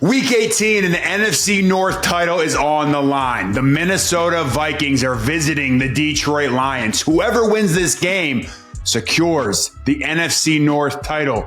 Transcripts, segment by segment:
Week 18 and the NFC North title is on the line. The Minnesota Vikings are visiting the Detroit Lions. Whoever wins this game secures the NFC North title.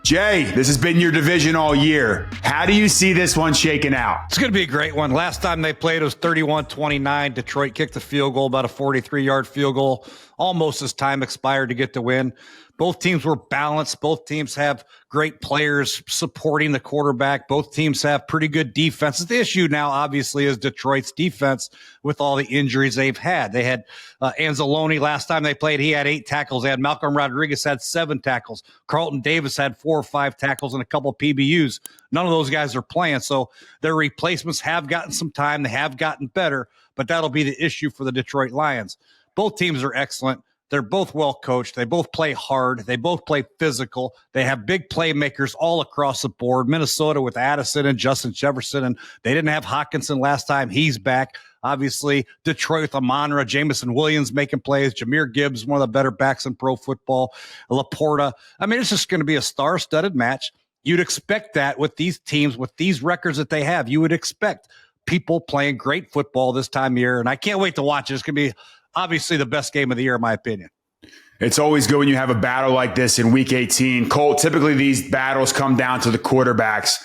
Jay, this has been your division all year. How do you see this one shaking out? It's going to be a great one. Last time they played, it was 31-29. Detroit kicked the field goal, about a 43-yard field goal, almost as time expired to get the win. Both teams were balanced. Both teams have great players supporting the quarterback. Both teams have pretty good defenses. The issue now, obviously, is Detroit's defense with all the injuries they've had. They had Anzalone last time they played. He had 8 tackles. They had Malcolm Rodriguez had 7 tackles. Carlton Davis had 4 or 5 tackles and a couple PBUs. None of those guys are playing. So their replacements have gotten some time. They have gotten better, but that'll be the issue for the Detroit Lions. Both teams are excellent. They're both well coached. They both play hard. They both play physical. They have big playmakers all across the board. Minnesota with Addison and Justin Jefferson, and they didn't have Hockenson last time. He's back. Obviously, Detroit with Amonra, Jameson Williams making plays. Jahmyr Gibbs, one of the better backs in pro football. Laporta. I mean, it's just going to be a star-studded match. You'd expect that with these teams, with these records that they have. You would expect people playing great football this time of year, and I can't wait to watch it. It's going to be obviously the best game of the year, in my opinion. It's always good when you have a battle like this in Week 18. Colt, typically these battles come down to the quarterbacks.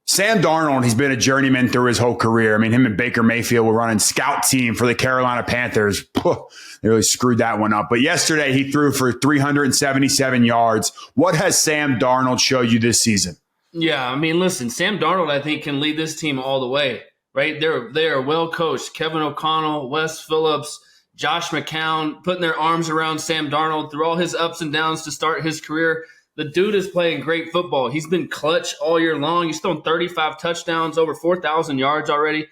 Sam Darnold, he's been a journeyman through his whole career. I mean, him and Baker Mayfield were running scout team for the Carolina Panthers. They really screwed that one up. But yesterday he threw for 377 yards. What has Sam Darnold showed you this season? Yeah, I mean, listen, Sam Darnold, I think, can lead this team all the way, right? They are well coached. Kevin O'Connell, Wes Phillips, Josh McCown, putting their arms around Sam Darnold through all his ups and downs to start his career. The dude is playing great football. He's been clutch all year long. He's thrown 35 touchdowns, over 4,000 yards already,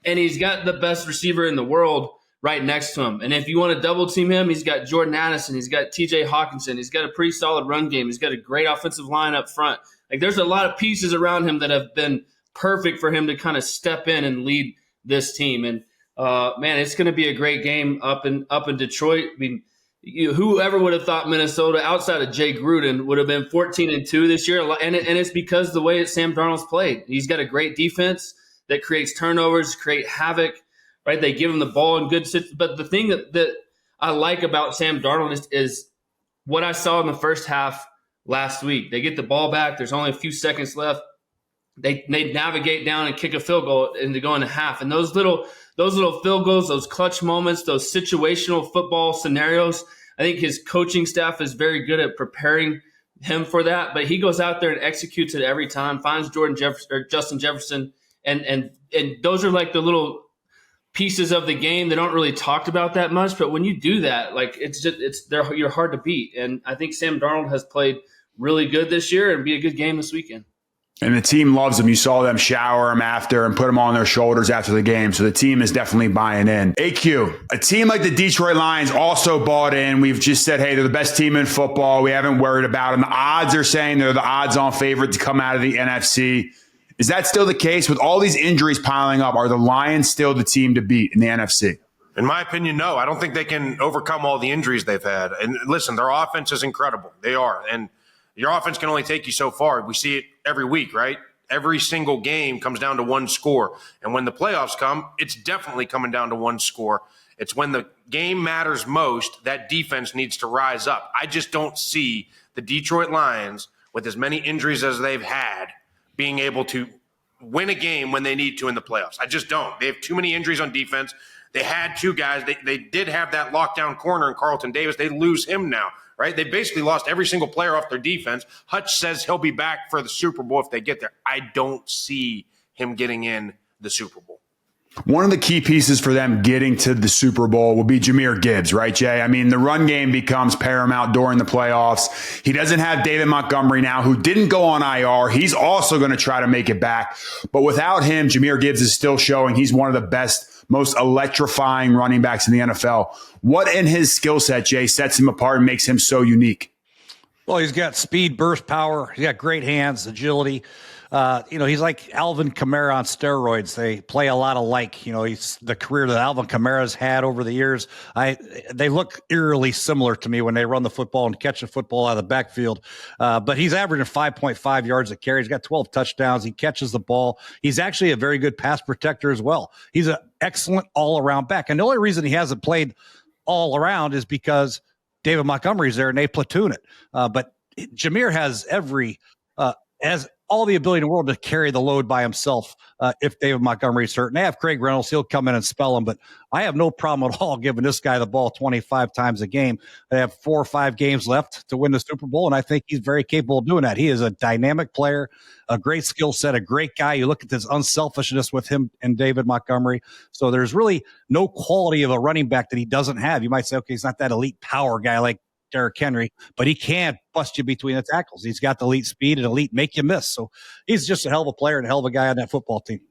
and he's got the best receiver in the world right next to him. And if you want to double team him, he's got Jordan Addison. He's got TJ Hockenson. He's got a pretty solid run game. He's got a great offensive line up front. Like, there's a lot of pieces around him that have been perfect for him to kind of step in and lead this team. And man, it's going to be a great game up in Detroit. I mean, whoever would have thought Minnesota, outside of Jay Gruden, would have been 14-2 this year, and it's because the way that Sam Darnold's played. He's got a great defense that creates turnovers, create havoc. Right? They give him the ball in good situations. But the thing that I like about Sam Darnold is what I saw in the first half last week. They get the ball back. There's only a few seconds left. They navigate down and kick a field goal and to go into half. And those little field goals, those clutch moments, those situational football scenarios, I think his coaching staff is very good at preparing him for that. But he goes out there and executes it every time, finds Justin Jefferson, and those are like the little pieces of the game that aren't really talked about that much. But when you do that, like you're hard to beat. And I think Sam Darnold has played really good this year and be a good game this weekend. And the team loves him. You saw them shower him after and put him on their shoulders after the game. So the team is definitely buying in. AQ, a team like the Detroit Lions also bought in. We've just said, hey, they're the best team in football. We haven't worried about them. The odds are saying they're the odds-on favorite to come out of the NFC. Is that still the case? With all these injuries piling up, are the Lions still the team to beat in the NFC? In my opinion, no. I don't think they can overcome all the injuries they've had. And listen, their offense is incredible. They are. And your offense can only take you so far. We see it every week, right? Every single game comes down to one score. And when the playoffs come, it's definitely coming down to one score. It's when the game matters most that defense needs to rise up. I just don't see the Detroit Lions, with as many injuries as they've had, being able to win a game when they need to in the playoffs. I just don't. They have too many injuries on defense. They had 2 guys. They did have that lockdown corner in Carlton Davis. They lose him now. Right? They basically lost every single player off their defense. Hutch says he'll be back for the Super Bowl if they get there. I don't see him getting in the Super Bowl. One of the key pieces for them getting to the Super Bowl will be Jahmyr Gibbs, right, Jay? I mean, the run game becomes paramount during the playoffs. He doesn't have David Montgomery now, who didn't go on IR. He's also going to try to make it back. But without him, Jahmyr Gibbs is still showing he's one of the best, most electrifying running backs in the NFL. What in his skill set, Jay, sets him apart and makes him so unique? Well, he's got speed, burst, power. He's got great hands, agility. He's like Alvin Kamara on steroids. They play a lot alike. He's the career that Alvin Kamara's had over the years. They look eerily similar to me when they run the football and catch the football out of the backfield. But he's averaging 5.5 yards a carry. He's got 12 touchdowns. He catches the ball. He's actually a very good pass protector as well. He's an excellent all-around back. And the only reason he hasn't played all around is because David Montgomery's there and they platoon it. But Jameer has has all the ability in the world to carry the load by himself if David Montgomery's hurt. And they have Craig Reynolds. He'll come in and spell him. But I have no problem at all giving this guy the ball 25 times a game. They have 4 or 5 games left to win the Super Bowl, and I think he's very capable of doing that. He is a dynamic player, a great skill set, a great guy. You look at this unselfishness with him and David Montgomery. So there's really no quality of a running back that he doesn't have. You might say, okay, he's not that elite power guy like Derrick Henry, but he can bust you between the tackles. He's got the elite speed and elite make you miss. So he's just a hell of a player and a hell of a guy on that football team.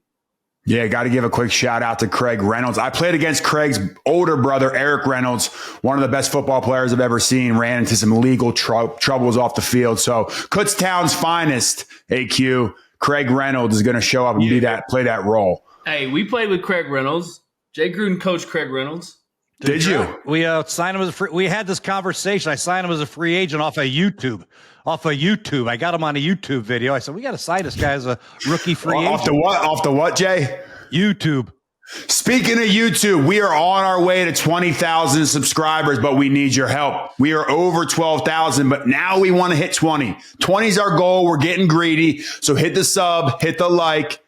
Yeah, got to give a quick shout out to Craig Reynolds. I played against Craig's older brother, Eric Reynolds, one of the best football players I've ever seen, ran into some legal troubles off the field. So Kutztown's finest, AQ, Craig Reynolds is going to show up and play that role. Hey, we played with Craig Reynolds. Jay Gruden coached Craig Reynolds. Did you? We signed him as a free. We had this conversation. I signed him as a free agent off of YouTube. I got him on a YouTube video. I said, we got to sign this guy as a rookie free agent. Off the what, Jay? YouTube. Speaking of YouTube, we are on our way to 20,000 subscribers, but we need your help. We are over 12,000, but now we want to hit 20. 20 is our goal. We're getting greedy. So hit the sub, hit the like.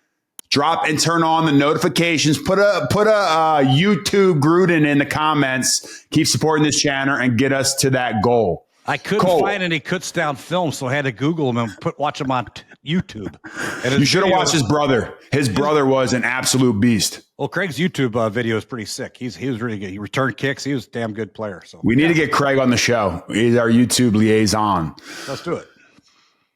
Drop and turn on the notifications. Put a YouTube Gruden in the comments. Keep supporting this channel and get us to that goal. I couldn't find any Kutztown films, so I had to Google them and watch them on YouTube. And you should have watched his brother. His brother was an absolute beast. Well, Craig's YouTube video is pretty sick. He was really good. He returned kicks. He was a damn good player. So we need to get Craig on the show. He's our YouTube liaison. Let's do it.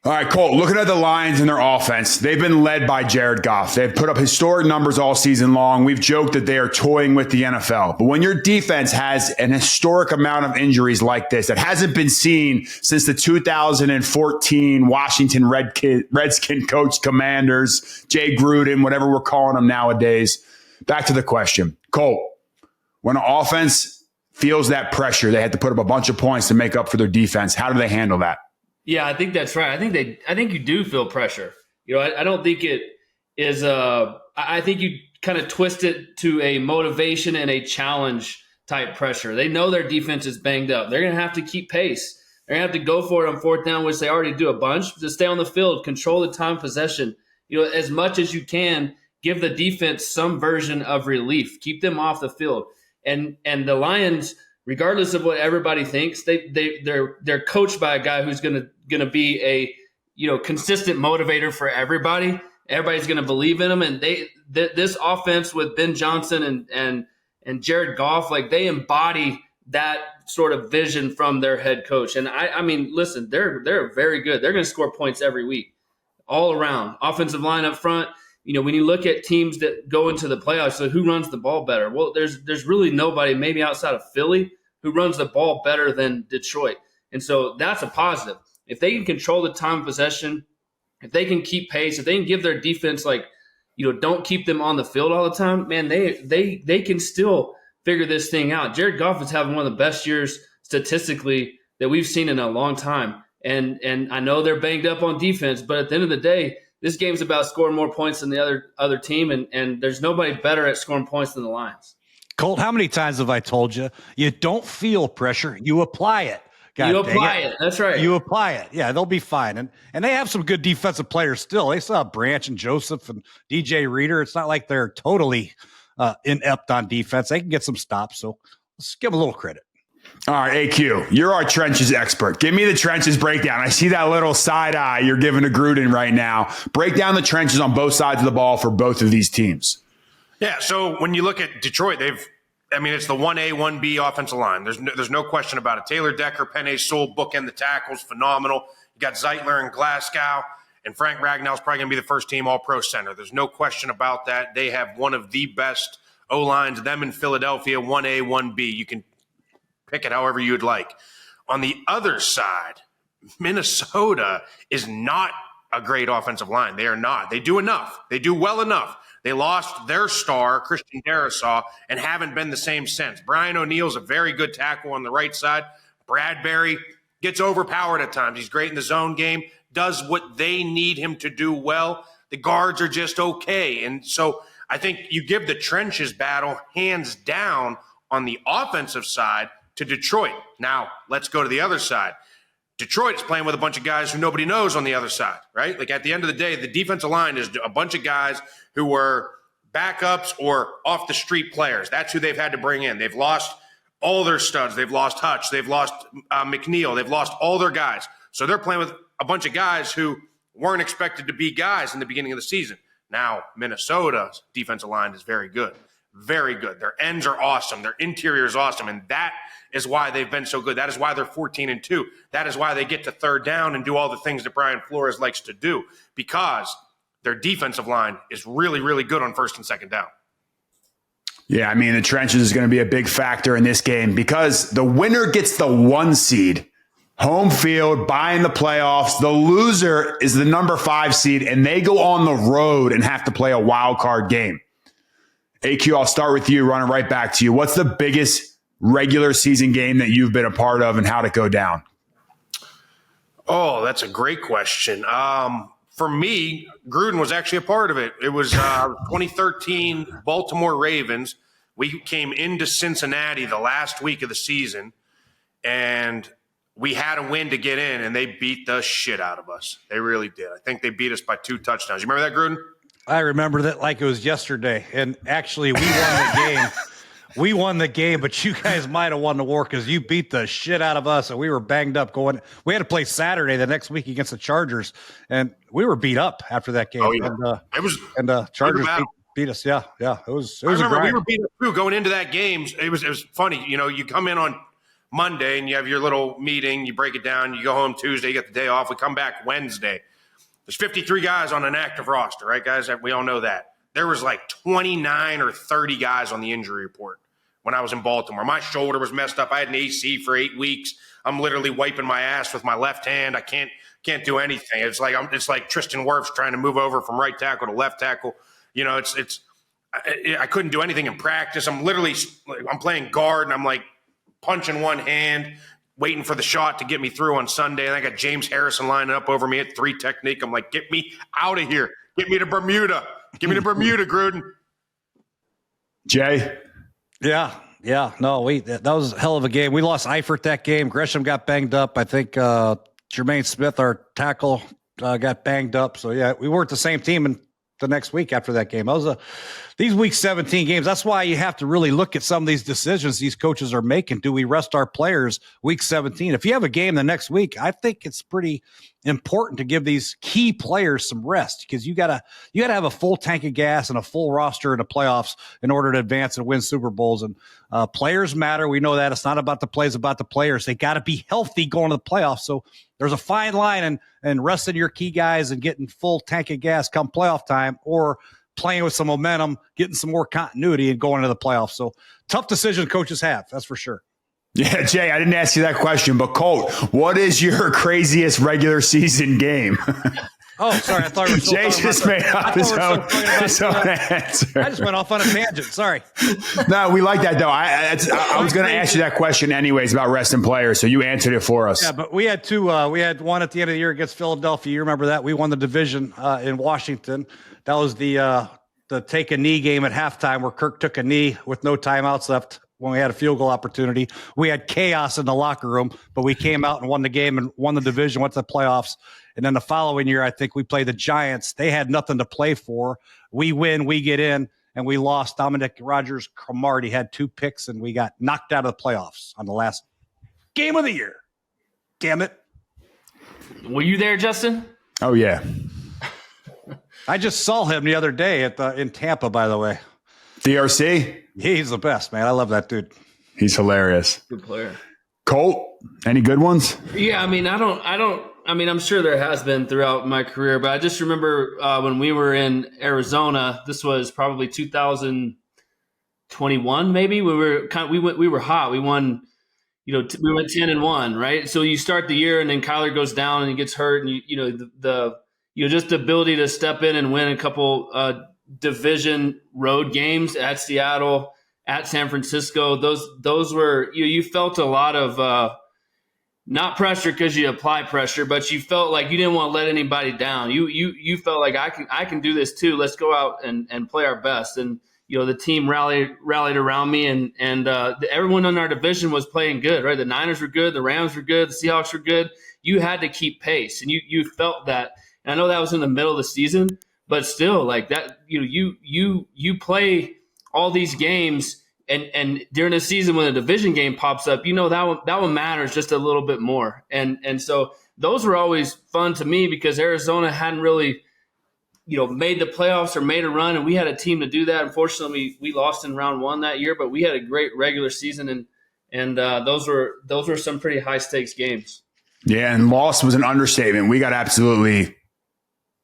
All right, Colt, looking at the Lions and their offense, they've been led by Jared Goff. They've put up historic numbers all season long. We've joked that they are toying with the NFL. But when your defense has an historic amount of injuries like this that hasn't been seen since the 2014 Washington Redskin coach Commanders, Jay Gruden, whatever we're calling them nowadays, back to the question. Colt, when an offense feels that pressure, they had to put up a bunch of points to make up for their defense. How do they handle that? Yeah, I think that's right. I think you do feel pressure. I don't think it is I think you kind of twist it to a motivation and a challenge type pressure. They know their defense is banged up. They're going to have to keep pace. They're going to have to go for it on 4th down, which they already do a bunch, to stay on the field, control the time possession. As much as you can, give the defense some version of relief. Keep them off the field. And the Lions, regardless of what everybody thinks, they're coached by a guy who's going to be a consistent motivator for everybody. Everybody's going to believe in him, and this offense with Ben Johnson and Jared Goff, like, they embody that sort of vision from their head coach. And I mean, listen, they're very good. They're going to score points every week, all around. Offensive line up front. When you look at teams that go into the playoffs, so who runs the ball better? Well, there's really nobody, maybe outside of Philly, who runs the ball better than Detroit. And so that's a positive. If they can control the time of possession, if they can keep pace, if they can give their defense, don't keep them on the field all the time, man, they can still figure this thing out. Jared Goff is having one of the best years statistically that we've seen in a long time. And I know they're banged up on defense, but at the end of the day, this game's about scoring more points than the other team, and there's nobody better at scoring points than the Lions. Colt, how many times have I told you, you don't feel pressure, you apply it. You apply it. That's right. You apply it. Yeah, they'll be fine. And they have some good defensive players still. They saw Branch and Joseph and DJ Reader. It's not like they're totally inept on defense. They can get some stops, so let's give them a little credit. All right, AQ, you're our trenches expert. Give me the trenches breakdown. I see that little side eye you're giving to Gruden right now. Break down the trenches on both sides of the ball for both of these teams. Yeah, so when you look at Detroit, it's the 1A, 1B offensive line. There's no question about it. Taylor Decker, Penei Sewell, bookend the tackles, phenomenal. You got Zeitler and Glasgow, and Frank Ragnow's probably going to be the first team All-Pro center. There's no question about that. They have one of the best O-lines, them in Philadelphia, 1A, 1B. You can pick it however you'd like. On the other side, Minnesota is not a great offensive line. They are not. They do enough. They do well enough. They lost their star, Christian Darrisaw, and haven't been the same since. Brian O'Neill's a very good tackle on the right side. Bradbury gets overpowered at times. He's great in the zone game, does what they need him to do well. The guards are just okay. And so I think you give the trenches battle hands down on the offensive side to Detroit. Now, let's go to the other side. Detroit's playing with a bunch of guys who nobody knows on the other side, right? Like at the end of the day, the defensive line is a bunch of guys who were backups or off the street players. That's who they've had to bring in. They've lost all their studs. They've lost Hutch. They've lost McNeil. They've lost all their guys. So they're playing with a bunch of guys who weren't expected to be guys in the beginning of the season. Now, Minnesota's defensive line is very good. Very good. Their ends are awesome. Their interior is awesome. And that is why they've been so good. That is why they're 14-2. That is why they get to third down and do all the things that Brian Flores likes to do, because their defensive line is really, really good on first and second down. Yeah, I mean, the trenches is going to be a big factor in this game because the winner gets the 1 seed, home field, bye in the playoffs. The loser is the number 5 seed, and they go on the road and have to play a wild card game. AQ, I'll start with you, running right back to you. What's the biggest regular season game that you've been a part of, and how'd it go down? Oh, that's a great question. For me, Gruden was actually a part of it. It was 2013 Baltimore Ravens. We came into Cincinnati the last week of the season, and we had a win to get in, and they beat the shit out of us. They really did. I think they beat us by 2 touchdowns. You remember that, Gruden? I remember that like it was yesterday. And actually, we won the game. We won the game, but you guys might have won the war because you beat the shit out of us, and we were banged up going. We had to play Saturday the next week against the Chargers, and we were beat up after that game. Oh, yeah. And Chargers beat us. Yeah. It was. I remember we were beat up too going into that game. It was funny. You know, you come in on Monday and you have your little meeting, you break it down, you go home Tuesday, you get the day off. We come back Wednesday. There's 53 guys on an active roster, right, guys? We all know that. There was like 29 or 30 guys on the injury report when I was in Baltimore. My shoulder was messed up. I had an AC for 8 weeks. I'm literally wiping my ass with my left hand. I can't do anything. It's like Tristan Wirfs trying to move over from right tackle to left tackle. You know, I couldn't do anything in practice. I'm playing guard, and I'm like punching one hand, waiting for the shot to get me through on Sunday. And I got James Harrison lining up over me at 3 technique. I'm like, get me out of here. Get me to Bermuda. Give me to Bermuda, Gruden. Jay? Yeah. No, that was a hell of a game. We lost Eifert that game. Gresham got banged up. I think Jermaine Smith, our tackle, got banged up. So, yeah, we weren't the same team in the next week after that game. These week 17 games, that's why you have to really look at some of these decisions these coaches are making. Do we rest our players week 17? If you have a game the next week, I think it's pretty important to give these key players some rest, because you gotta have a full tank of gas and a full roster in the playoffs in order to advance and win Super Bowls. And players matter. We know that. It's not about the plays, about the players. They got to be healthy going to the playoffs. So there's a fine line and resting your key guys and getting full tank of gas come playoff time, or playing with some momentum, getting some more continuity and going into the playoffs. So tough decision coaches have, that's for sure. Yeah, Jay, I didn't ask you that question, but Colt, what is your craziest regular season game? Oh, sorry. I thought we were Jay just made up his own answer. I just went off on a tangent. Sorry. No, we like that, though. I was going to ask you that question anyways about resting players, so you answered it for us. Yeah, but we had two. We had one at the end of the year against Philadelphia. You remember that? We won the division in Washington. That was the take a knee game at halftime where Kirk took a knee with no timeouts left when we had a field goal opportunity. We had chaos in the locker room, but we came out and won the game and won the division, went to the playoffs. And then the following year, I think we played the Giants. They had nothing to play for. We win, we get in, and we lost. Dominic Rodgers-Cromartie had 2 picks, and we got knocked out of the playoffs on the last game of the year. Damn it. Were you there, Justin? Oh, yeah. I just saw him the other day in Tampa, by the way. DRC? He's the best, man. I love that dude. He's hilarious. Good player. Colt, any good ones? Yeah, I mean, I'm sure there has been throughout my career, but I just remember when we were in Arizona, this was probably 2021, maybe. We were hot. We won, we went 10-1, right? So you start the year and then Kyler goes down and he gets hurt, and just the ability to step in and win a couple division road games at Seattle, at San Francisco. Those were you felt a lot of not pressure because you apply pressure, but you felt like you didn't want to let anybody down. You felt like I can do this too. Let's go out and play our best. And the team rallied around me, and everyone in our division was playing good. Right, the Niners were good, the Rams were good, the Seahawks were good. You had to keep pace, and you felt that. And I know that was in the middle of the season, but still, like that, you play all these games. And during the season, when a division game pops up, that one matters just a little bit more. And so those were always fun to me because Arizona hadn't really, made the playoffs or made a run, and we had a team to do that. Unfortunately, we lost in round 1 that year, but we had a great regular season, and those were some pretty high stakes games. Yeah, and loss was an understatement. We got absolutely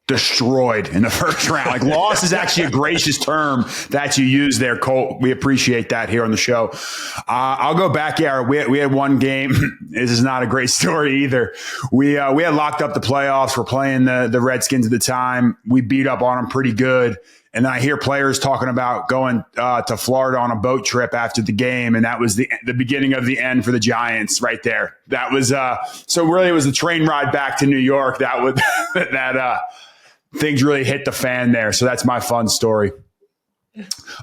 destroyed in the first round. Like, loss is actually a gracious term that you use there, Colt. We appreciate that here on the show. I'll go back. Yeah, we had one game. This is not a great story either. We had locked up the playoffs. We're playing the Redskins at the time. We beat up on them pretty good. And then I hear players talking about going to Florida on a boat trip after the game, and that was the beginning of the end for the Giants right there. That was so really it was a train ride back to New York. That would things really hit the fan there. So that's my fun story.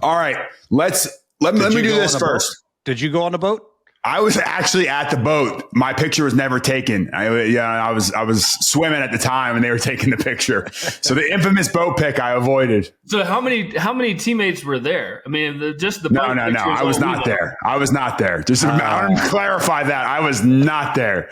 All right, let me do this first. Did you go on a boat? I was actually at the boat. My picture was never taken. I was swimming at the time, and they were taking the picture. So the infamous boat pic I avoided. So how many teammates were there? I mean, just the boat. No. I was not there. I was not there. Just I want to clarify that I was not there.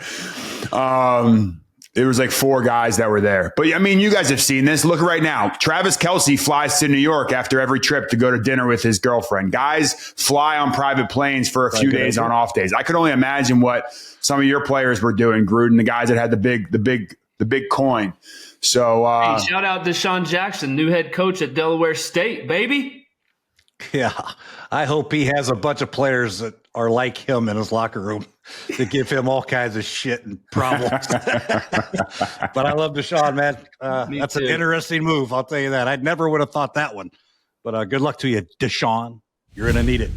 There was like 4 guys that were there. But, I mean, you guys have seen this. Look right now. Travis Kelce flies to New York after every trip to go to dinner with his girlfriend. Guys fly on private planes for a few days on off days. I could only imagine what some of your players were doing, Gruden, the guys that had the big coin. So hey, shout out to Deshaun Jackson, new head coach at Delaware State, baby. Yeah. I hope he has a bunch of players that are like him in his locker room to give him all kinds of shit and problems. But I love Deshaun, man. That's an interesting move. I'll tell you that. I never would have thought that one. But good luck to you, Deshaun. You're going to need it.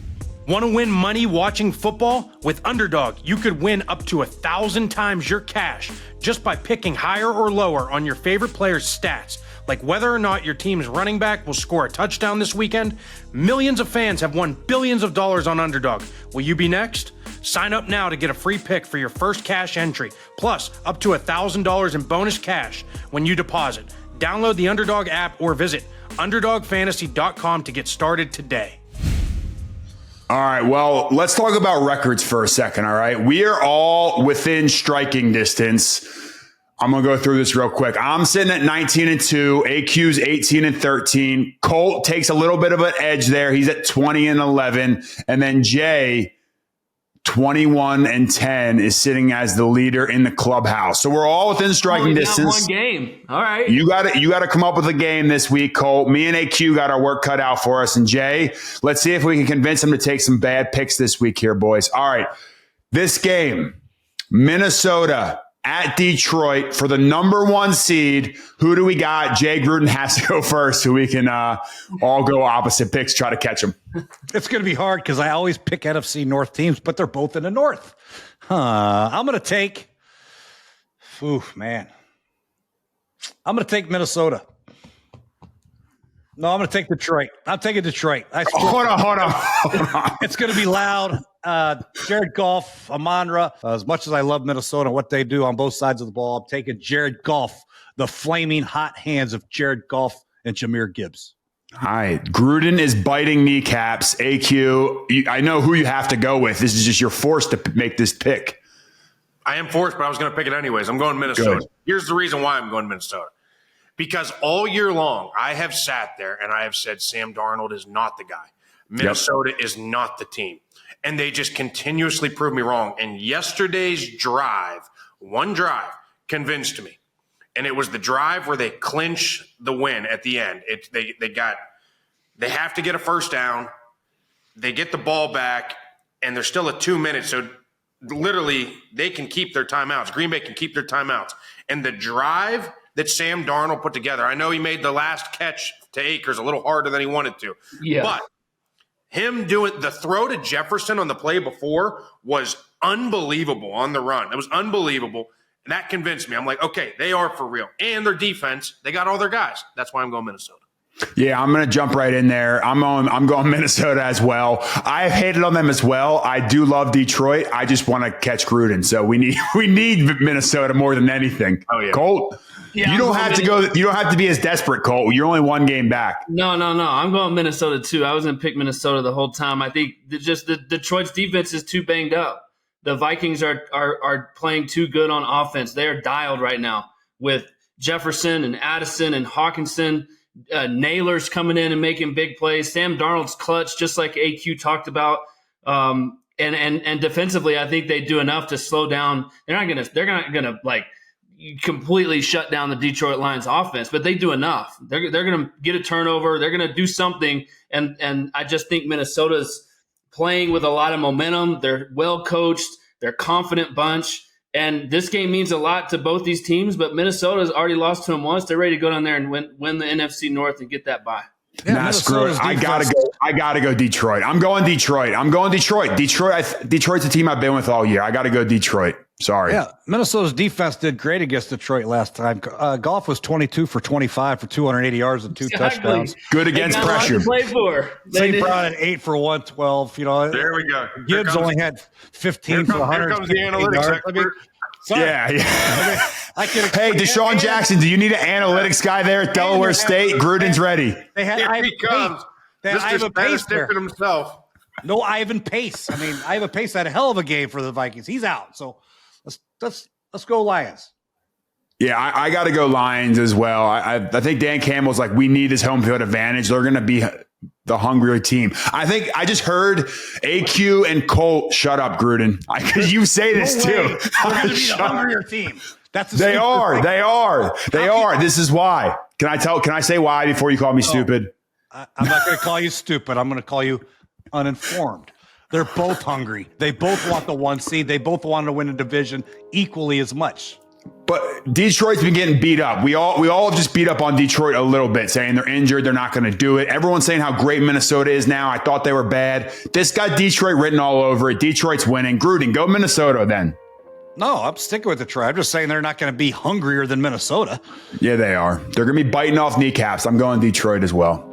Want to win money watching football? With Underdog, you could win up to 1,000 times your cash just by picking higher or lower on your favorite player's stats, like whether or not your team's running back will score a touchdown this weekend. Millions of fans have won billions of dollars on Underdog. Will you be next? Sign up now to get a free pick for your first cash entry, plus up to $1,000 in bonus cash when you deposit. Download the Underdog app or visit UnderdogFantasy.com to get started today. All right, well, let's talk about records for a second, all right? We are all within striking distance. I'm going to go through this real quick. I'm sitting at 19-2. AQ's 18-13. Colt takes a little bit of an edge there. He's at 20-11. And then Jay, 21-10, is sitting as the leader in the clubhouse. So we're all within striking distance. One game. All right. You got to come up with a game this week, Colt. Me and AQ got our work cut out for us. And Jay, let's see if we can convince him to take some bad picks this week here, boys. All right. This game, Minnesota at Detroit for the number 1 seed. Who do we got? Jay Gruden has to go first so we can all go opposite picks, try to catch him. It's going to be hard because I always pick NFC North teams, but they're both in the North. I'm going to take – I'm going to take Minnesota. No, I'm going to take Detroit. I'm taking Detroit. Hold on. It's going to be loud. Jared Goff, Amon-Ra. As much as I love Minnesota and what they do on both sides of the ball, I'm taking Jared Goff, the flaming hot hands of Jared Goff and Jahmyr Gibbs. All right. Gruden is biting kneecaps. AQ, I know who you have to go with. This is just you're forced to make this pick. I am forced, but I was going to pick it anyways. I'm going Minnesota. Good. Here's the reason why I'm going Minnesota. Because all year long, I have sat there and I have said Sam Darnold is not the guy. Minnesota is not the team. And they just continuously prove me wrong. And yesterday's drive, one drive, convinced me. And it was the drive where they clinch the win at the end. They have to get a first down. They get the ball back, and there's still a 2 minutes. So literally, they can keep their timeouts. Green Bay can keep their timeouts. And the drive that Sam Darnold put together. I know he made the last catch to Akers a little harder than he wanted to. Yeah. But him doing the throw to Jefferson on the play before was unbelievable on the run. It was unbelievable. And that convinced me. I'm like, okay, they are for real. And their defense, they got all their guys. That's why I'm going Minnesota. Yeah, I'm going to jump right in there. I'm going Minnesota as well. I've hated on them as well. I do love Detroit. I just want to catch Gruden. So we need Minnesota more than anything. Oh, yeah. Colt, Yeah, you don't have to be as desperate, Colt. You're only one game back. No. I'm going Minnesota too. I was going to pick Minnesota the whole time. I think the Detroit's defense is too banged up. The Vikings are playing too good on offense. They are dialed right now with Jefferson and Addison and Hawkinson. Naylor's coming in and making big plays. Sam Darnold's clutch, just like AQ talked about. And defensively, I think they do enough to slow down. They're not gonna like completely shut down the Detroit Lions offense, but they do enough. They're gonna get a turnover. They're gonna do something. And I just think Minnesota's playing with a lot of momentum. They're well coached. They're a confident bunch. And this game means a lot to both these teams, but Minnesota's already lost to them once. They're ready to go down there and win the NFC North and get that bye. Yeah, Nah, screw it. I gotta go Detroit. I'm going Detroit. Detroit's a team I've been with all year. I gotta go Detroit. Sorry. Yeah, Minnesota's defense did great against Detroit last time. Goff was 22 for 25 for 280 yards and 2 touchdowns. Good against pressure. Play for. St. Brown at 8 for 112. You know, There we go. Gibbs only had 15 for 100. Here comes the analytics expert. Yeah. Hey, Hey, Deshaun Jackson, do you need an analytics guy there at Delaware State? Gruden's ready. They had Here Ivan he comes. Pace. They had Ivan Mr. Pace there. Statistician himself. No Ivan Pace. I mean, Ivan Pace had a hell of a game for the Vikings. He's out. So let's go Lions. Yeah, I got to go Lions as well. I think Dan Campbell's like, we need his home field advantage. They're going to be the hungrier team. I just heard AQ and Colt shut up, Gruden. Because you say this too. They're going to be the hungrier team. They are. This is why. Can I say why before you call me stupid? I'm not going to call you stupid. I'm going to call you uninformed. They're both hungry. They both want the 1 seed. They both want to win a division equally as much. But Detroit's been getting beat up. We all just beat up on Detroit a little bit, saying they're injured, they're not going to do it. Everyone's saying how great Minnesota is now. I thought they were bad. This got Detroit written all over it. Detroit's winning. Gruden, go Minnesota then. No, I'm sticking with Detroit. I'm just saying they're not going to be hungrier than Minnesota. Yeah, they are. They're going to be biting off kneecaps. I'm going Detroit as well.